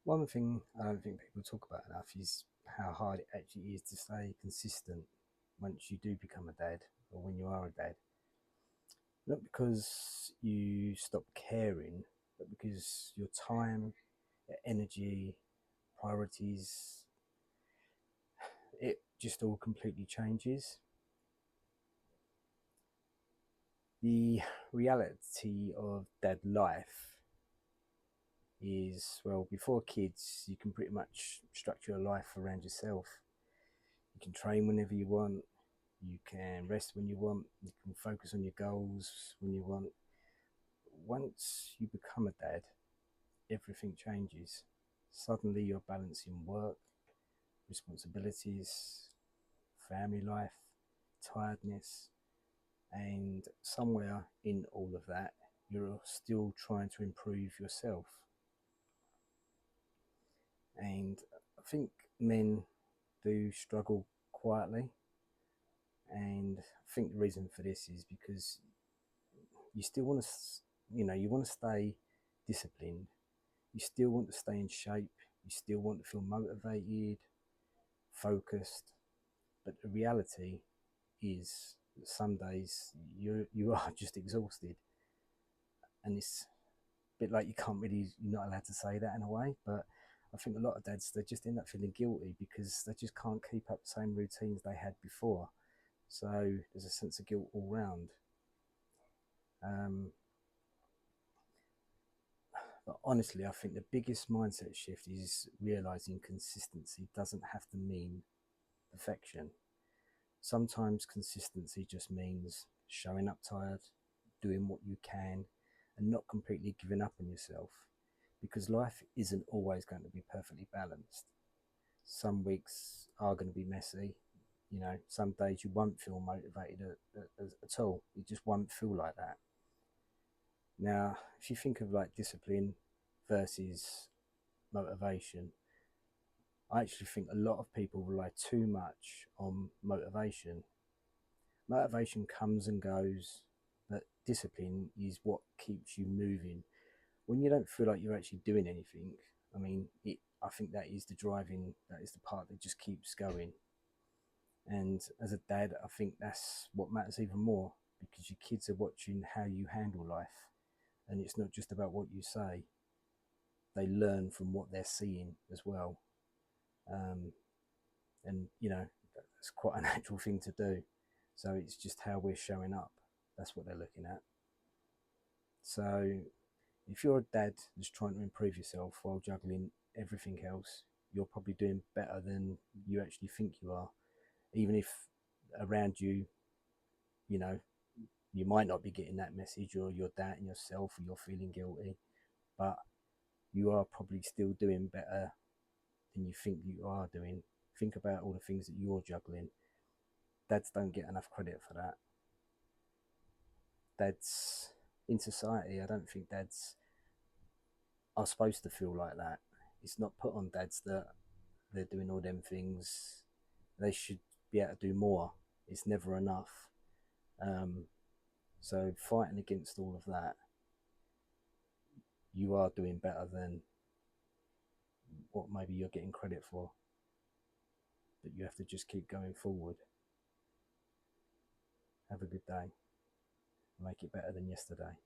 One thing I don't think people talk about enough is how hard it actually is to stay consistent once you do become a dad or when you are a dad. Not because you stop caring, but because your time, your energy, priorities, it just all completely changes. The reality of dad life is, well, before kids, you can pretty much structure your life around yourself. You can train whenever you want, you can rest when you want, you can focus on your goals when you want. Once you become a dad, everything changes. Suddenly you're balancing work, responsibilities, family life, tiredness, and somewhere in all of that, you're still trying to improve yourself. And I think men do struggle quietly, and I think the reason for this is because you still want to, you want to stay disciplined. You still want to stay in shape. You still want to feel motivated, focused. But the reality is that some days you are just exhausted, and it's a bit like you're not allowed to say that in a way. But I think a lot of dads, they just end up feeling guilty because they just can't keep up the same routines they had before. So there's a sense of guilt all round. Um, But honestly, I think the biggest mindset shift is realizing consistency doesn't have to mean perfection. Sometimes consistency just means showing up tired, doing what you can, and not completely giving up on yourself. Because life isn't always going to be perfectly balanced. Some weeks are going to be messy. Some days you won't feel motivated at all. You just won't feel like that. Now, if you think of like discipline versus motivation, I actually think a lot of people rely too much on motivation. Motivation comes and goes, but discipline is what keeps you moving. When you don't feel like you're actually doing anything, I think that is the part that just keeps going. And as a dad, I think that's what matters even more because your kids are watching how you handle life. And it's not just about what you say, they learn from what they're seeing as well. Um, and that's quite a natural thing to do. So it's just how we're showing up. That's what they're looking at. So if you're a dad that's trying to improve yourself while juggling everything else, you're probably doing better than you actually think you are. Even if around you, you know, you might not be getting that message, or you're doubting yourself, or you're feeling guilty, but you are probably still doing better than you think you are doing. Think about all the things that you're juggling. Dads don't get enough credit for that. Dads in society, I don't think dads are supposed to feel like that. It's not put on dads that they're doing all them things. They should be able to do more. It's never enough. Um, so fighting against all of that, you are doing better than what maybe you're getting credit for. But you have to just keep going forward. Have a good day. Make it better than yesterday.